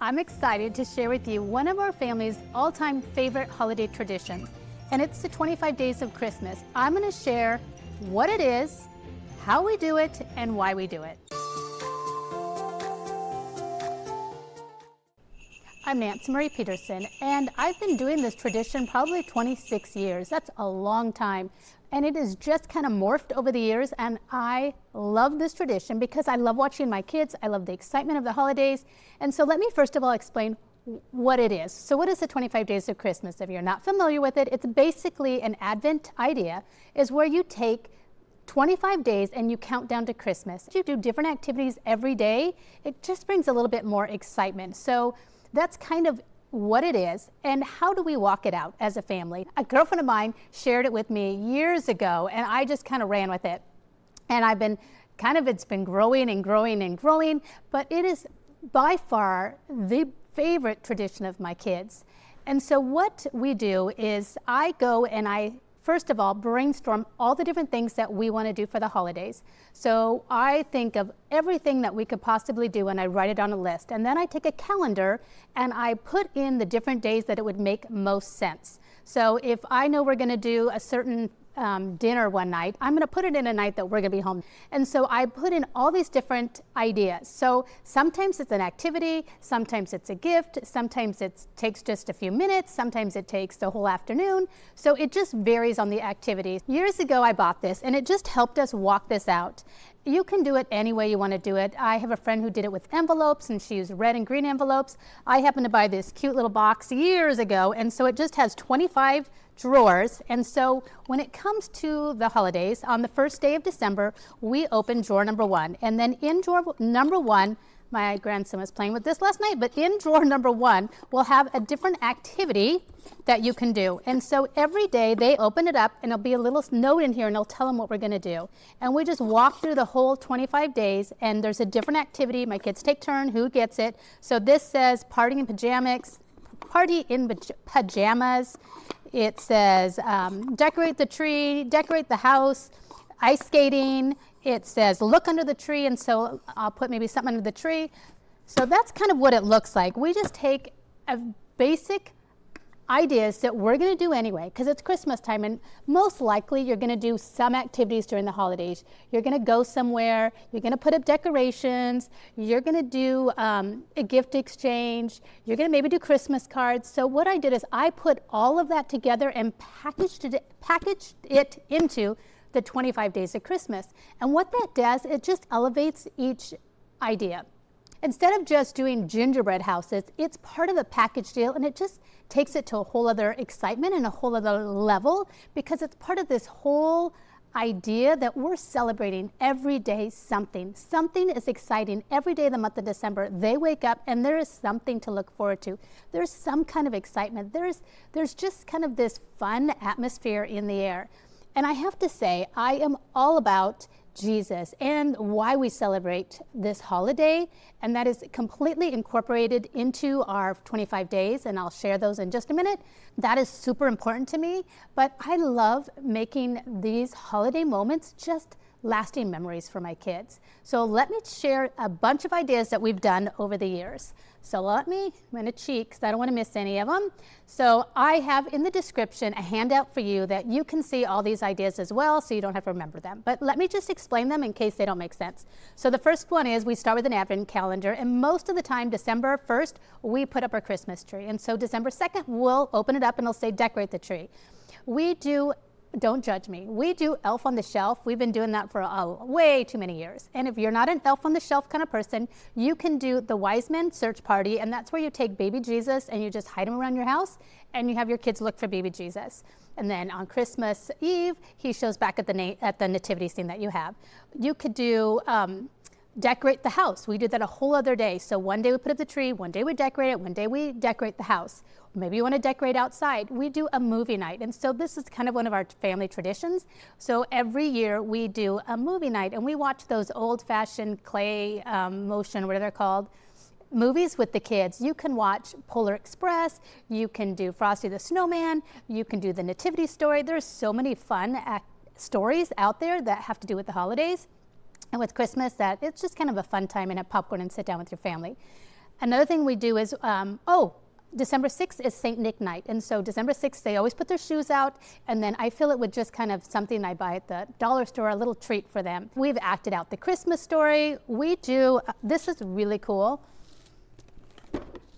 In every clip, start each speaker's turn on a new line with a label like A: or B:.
A: I'm excited to share with you one of our family's all-time favorite holiday traditions, and it's the 25 Days of Christmas. I'm going to share what it is, how we do it, and why we do it. I'm Nancy Marie Peterson, and I've been doing this tradition probably 26 years. That's a long time. And it has just kind of morphed over the years, and I love this tradition because I love watching my kids. I love the excitement of the holidays. And so let me first of all explain what it is. So what is the 25 Days of Christmas? If you're not familiar with it, it's basically an Advent idea, is where you take 25 days and you count down to Christmas. You do different activities every day. It just brings a little bit more excitement. So that's kind of what it is, and how do we walk it out as a family. A girlfriend of mine shared it with me years ago, and I just kind of ran with it. And it's been growing and growing and growing, but it is by far the favorite tradition of my kids. And so what we do is I go and I first of all brainstorm all the different things that we want to do for the holidays. So I think of everything that we could possibly do and I write it on a list. And then I take a calendar and I put in the different days that it would make most sense. So if I know we're going to do a certain dinner one night, I'm going to put it in a night that we're going to be home. And so I put in all these different ideas. So sometimes it's an activity, sometimes it's a gift, sometimes it takes just a few minutes, sometimes it takes the whole afternoon. So it just varies on the activity. Years ago I bought this and it just helped us walk this out. You can do it any way you want to do it. I have a friend who did it with envelopes, and she used red and green envelopes. I happened to buy this cute little box years ago, and so it just has 25 drawers. And so when it comes to the holidays, on the first day of December, we open drawer number 1. And then in drawer number 1, my grandson was playing with this last night, but in drawer number 1, we'll have a different activity that you can do. And so every day they open it up and there'll be a little note in here and it'll tell them what we're going to do. And we just walk through the whole 25 days and there's a different activity. My kids take turn who gets it. So this says party in pajamas. It says decorate the tree, decorate the house, ice skating. It says look under the tree, and so I'll put maybe something under the tree. So that's kind of what it looks like. We just take a basic ideas that we're going to do anyway, because it's Christmas time, and most likely you're going to do some activities during the holidays. You're going to go somewhere, you're going to put up decorations, you're going to do a gift exchange, you're going to maybe do Christmas cards. So what I did is I put all of that together and packaged it into the 25 Days of Christmas. And what that does, it just elevates each idea. Instead of just doing gingerbread houses, it's part of the package deal, and it just takes it to a whole other excitement and a whole other level, because it's part of this whole idea that we're celebrating every day something. Something is exciting every day of the month of December. They wake up and there is something to look forward to. There's some kind of excitement. There's just kind of this fun atmosphere in the air. And I have to say, I am all about Jesus and why we celebrate this holiday, and that is completely incorporated into our 25 days, and I'll share those in just a minute. That is super important to me, but I love making these holiday moments just lasting memories for my kids. So let me share a bunch of ideas that we've done over the years. So I'm going to cheat because I don't want to miss any of them. So I have in the description a handout for you that you can see all these ideas as well, so you don't have to remember them. But let me just explain them in case they don't make sense. So the first one is we start with an Advent calendar, and most of the time, December 1st, we put up our Christmas tree. And so December 2nd, we'll open it up and it'll say decorate the tree. Don't judge me. We do Elf on the Shelf. We've been doing that for way too many years. And if you're not an Elf on the Shelf kind of person, you can do the Wise Men Search Party, and that's where you take baby Jesus and you just hide him around your house and you have your kids look for baby Jesus. And then on Christmas Eve, he shows back at the nativity scene that you have. You could do decorate the house. We did that a whole other day. So one day we put up the tree, one day we decorate it, one day we decorate the house. Maybe you want to decorate outside. We do a movie night. And so this is kind of one of our family traditions. So every year we do a movie night and we watch those old-fashioned clay motion, what are they called, movies with the kids. You can watch Polar Express, you can do Frosty the Snowman, you can do the Nativity Story. There's so many fun stories out there that have to do with the holidays and with Christmas that it's just kind of a fun time and have popcorn and sit down with your family. Another thing we do is, December 6th is St. Nick night. And so December 6th, they always put their shoes out. And then I fill it with just kind of something I buy at the dollar store, a little treat for them. We've acted out the Christmas story. We do, this is really cool.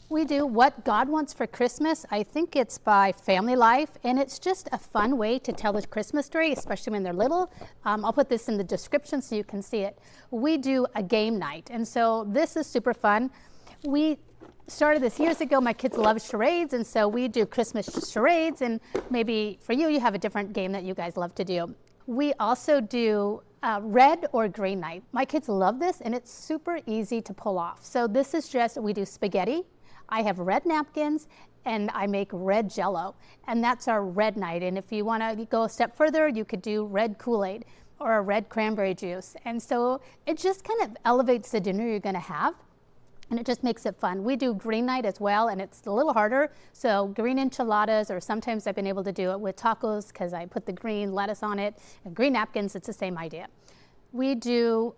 A: We do What God Wants for Christmas. I think it's by Family Life, and it's just a fun way to tell the Christmas story, especially when they're little. I'll put this in the description so you can see it. We do a game night, and so this is super fun. We started this years ago. My kids love charades, and so we do Christmas charades, and maybe for you, you have a different game that you guys love to do. We also do red or green night. My kids love this, and it's super easy to pull off. So this is just, we do spaghetti. I have red napkins, and I make red Jell-O, and that's our red night. And if you want to go a step further, you could do red Kool-Aid or a red cranberry juice. And so it just kind of elevates the dinner you're going to have, and it just makes it fun. We do green night as well, and it's a little harder. So green enchiladas, or sometimes I've been able to do it with tacos because I put the green lettuce on it. And green napkins, it's the same idea. We do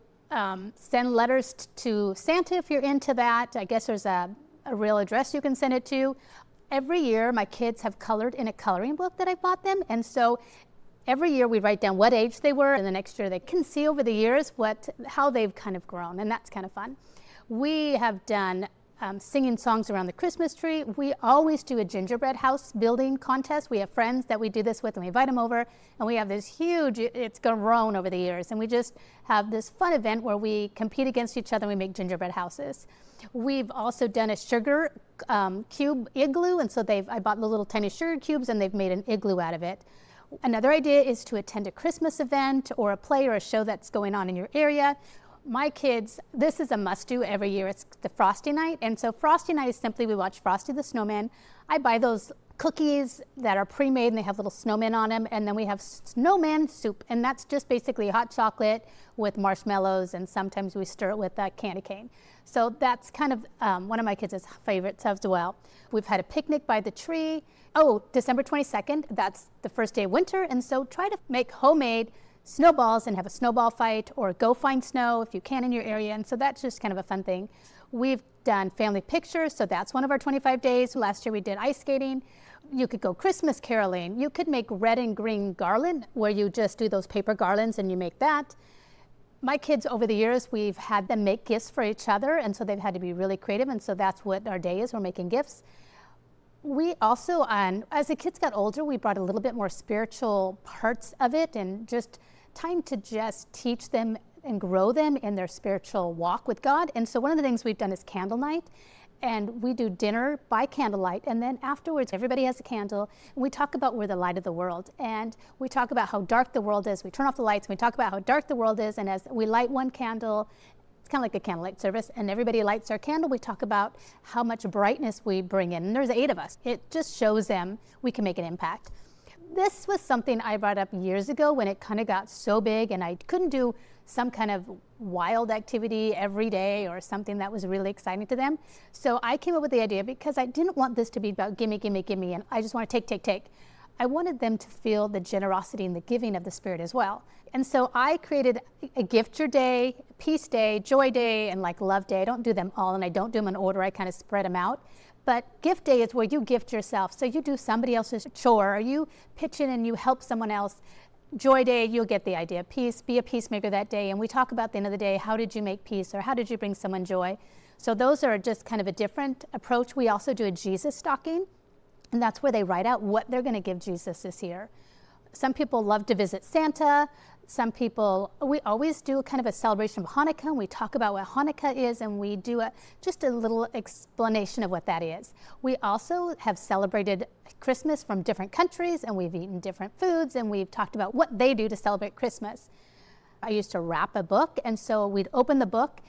A: send letters to Santa if you're into that. I guess there's a real address you can send it to. Every year, my kids have colored in a coloring book that I bought them, and so every year we write down what age they were, and the next year they can see over the years how they've kind of grown, and that's kind of fun. We have done singing songs around the Christmas tree. We always do a gingerbread house building contest. We have friends that we do this with, and we invite them over, and we have this huge, it's grown over the years, and we just have this fun event where we compete against each other and we make gingerbread houses. We've also done a sugar cube igloo, and so I bought the little tiny sugar cubes, and they've made an igloo out of it. Another idea is to attend a Christmas event or a play or a show that's going on in your area. My kids, this is a must-do every year. It's the Frosty Night, and so Frosty Night is simply we watch Frosty the Snowman. I buy those cookies that are pre-made, and they have little snowmen on them, and then we have snowman soup, and that's just basically hot chocolate with marshmallows, and sometimes we stir it with candy cane. So that's kind of one of my kids' favorites as well. We've had a picnic by the tree. December 22nd, that's the first day of winter, and so try to make homemade snowballs and have a snowball fight, or go find snow if you can in your area, and so that's just kind of a fun thing. We've done family pictures, so that's one of our 25 days. Last year we did ice skating. You could go Christmas caroling. You could make red and green garland, where you just do those paper garlands and you make that. My kids, over the years, we've had them make gifts for each other, and so they've had to be really creative, and so that's what our day is. We're making gifts. We also, as the kids got older, we brought a little bit more spiritual parts of it, and just time to just teach them and grow them in their spiritual walk with God. And so one of the things we've done is candle night, and we do dinner by candlelight, and then afterwards everybody has a candle, and we talk about we're the light of the world, and we talk about how dark the world is. We turn off the lights, and we talk about how dark the world is, and as we light one candle, it's kind of like a candlelight service, and everybody lights their candle. We talk about how much brightness we bring in, and there's 8 of us. It just shows them we can make an impact. This was something I brought up years ago when it kind of got so big, and I couldn't do some kind of wild activity every day or something that was really exciting to them. So I came up with the idea because I didn't want this to be about gimme, gimme, gimme, and I just want to take, take, take. I wanted them to feel the generosity and the giving of the Spirit as well. And so I created a gift your day, peace day, joy day, and like love day. I don't do them all, and I don't do them in order. I kind of spread them out. But gift day is where you gift yourself. So you do somebody else's chore, or you pitch in and you help someone else. Joy day, you'll get the idea. Peace, be a peacemaker that day. And we talk about at the end of the day, how did you make peace, or how did you bring someone joy? So those are just kind of a different approach. We also do a Jesus stocking, and that's where they write out what they're going to give Jesus this year. Some people love to visit Santa. Some people, we always do kind of a celebration of Hanukkah. We talk about what Hanukkah is, and we do just a little explanation of what that is. We also have celebrated Christmas from different countries, and we've eaten different foods, and we've talked about what they do to celebrate Christmas. I used to wrap a book, and so we'd open the book,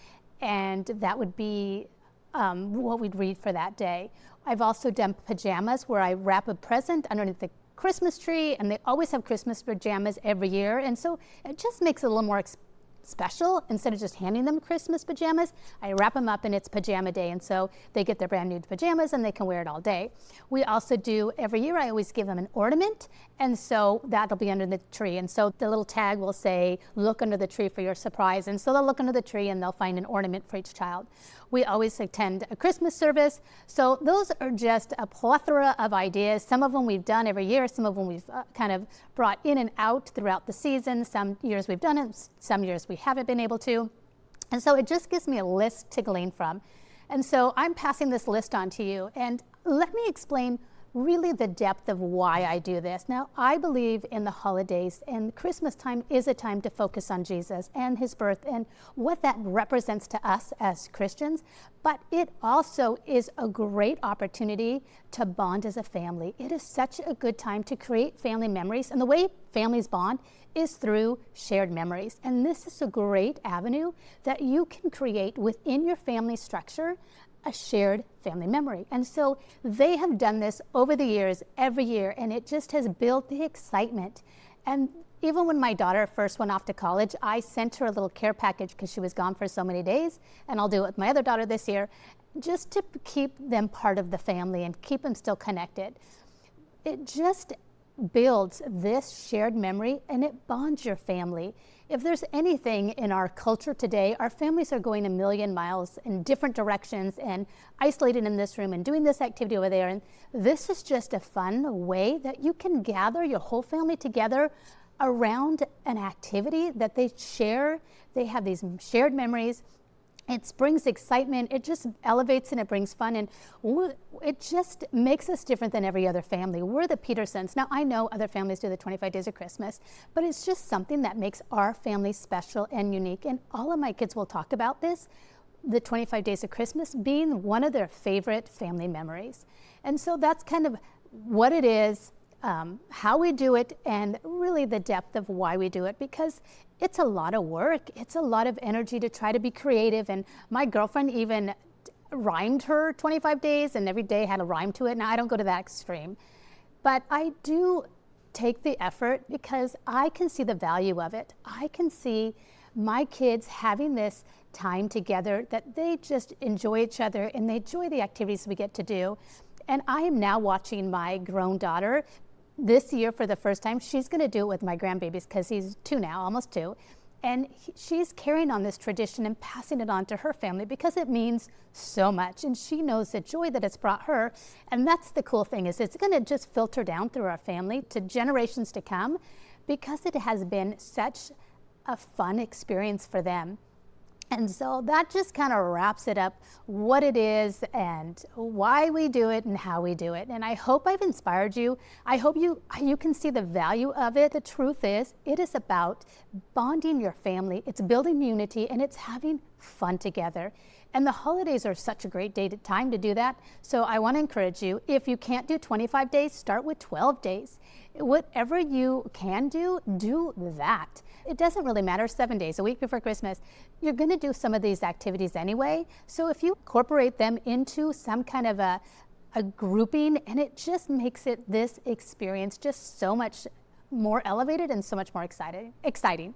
A: and that would be what we'd read for that day. I've also done pajamas, where I wrap a present underneath the Christmas tree, and they always have Christmas pajamas every year, and so it just makes it a little more special. Instead of just handing them Christmas pajamas, I wrap them up and it's pajama day, and so they get their brand new pajamas and they can wear it all day. We also do, every year I always give them an ornament, and so that'll be under the tree, and so the little tag will say, look under the tree for your surprise, and so they'll look under the tree and they'll find an ornament for each child. We always attend a Christmas service. So those are just a plethora of ideas. Some of them we've done every year, some of them we've kind of brought in and out throughout the season. Some years we've done it, some years we haven't been able to. And so it just gives me a list to glean from. And so I'm passing this list on to you, and let me explain really the depth of why I do this. Now, I believe in the holidays, and Christmas time is a time to focus on Jesus and his birth and what that represents to us as Christians, but it also is a great opportunity to bond as a family. It is such a good time to create family memories, and the way families bond is through shared memories. And this is a great avenue that you can create within your family structure, a shared family memory. And so they have done this over the years, every year, and it just has built the excitement. And even when my daughter first went off to college, I sent her a little care package because she was gone for so many days, and I'll do it with my other daughter this year, just to keep them part of the family and keep them still connected. It just builds this shared memory, and it bonds your family. If there's anything in our culture today, our families are going a million miles in different directions and isolated in this room and doing this activity over there. And this is just a fun way that you can gather your whole family together around an activity that they share. They have these shared memories. It brings excitement, it just elevates and it brings fun, and it just makes us different than every other family. We're the Petersons. Now, I know other families do the 25 days of Christmas, but it's just something that makes our family special and unique. And all of my kids will talk about this, the 25 days of Christmas being one of their favorite family memories. And so that's kind of what it is, how we do it, and really the depth of why we do it, because it's a lot of work. It's a lot of energy to try to be creative. And my girlfriend even rhymed her 25 days and every day had a rhyme to it. Now, I don't go to that extreme, but I do take the effort because I can see the value of it. I can see my kids having this time together, that they just enjoy each other and they enjoy the activities we get to do. And I am now watching my grown daughter this year for the first time. She's going to do it with my grandbabies because he's 2 now, almost 2. And she's carrying on this tradition and passing it on to her family because it means so much. And she knows the joy that it's brought her. And that's the cool thing, is it's going to just filter down through our family to generations to come because it has been such a fun experience for them. And so that just kind of wraps it up, what it is and why we do it and how we do it. And I hope I've inspired you. I hope you can see the value of it. The truth is, it is about bonding your family. It's building unity, and it's having fun together. And the holidays are such a great time to do that. So I want to encourage you, if you can't do 25 days, start with 12 days. Whatever you can do, do that. It doesn't really matter, 7 days, a week before Christmas. You're going to do some of these activities anyway. So if you incorporate them into some kind of a grouping, and it just makes it, this experience, just so much more elevated and so much more exciting.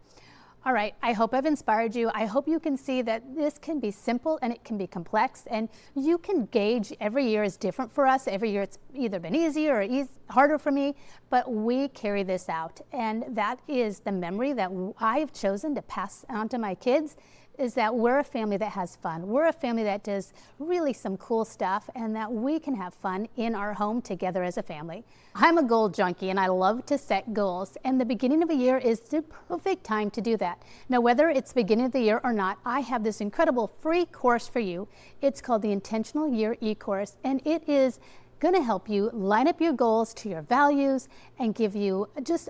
A: All right, I hope I've inspired you. I hope you can see that this can be simple and it can be complex, and you can gauge every year is different for us. Every year it's either been easier or harder for me, but we carry this out. And that is the memory that I've chosen to pass on to my kids, is that we're a family that has fun. We're a family that does really some cool stuff, and that we can have fun in our home together as a family. I'm a goal junkie, and I love to set goals, and the beginning of a year is the perfect time to do that. Now, whether it's beginning of the year or not, I have this incredible free course for you. It's called the Intentional Year e-course, and it is going to help you line up your goals to your values and give you just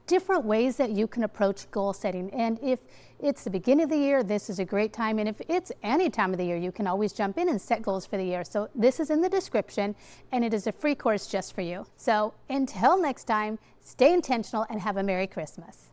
A: different ways that you can approach goal setting. And if it's the beginning of the year, this is a great time. And if it's any time of the year, you can always jump in and set goals for the year. So this is in the description, and it is a free course just for you. So until next time, stay intentional and have a Merry Christmas.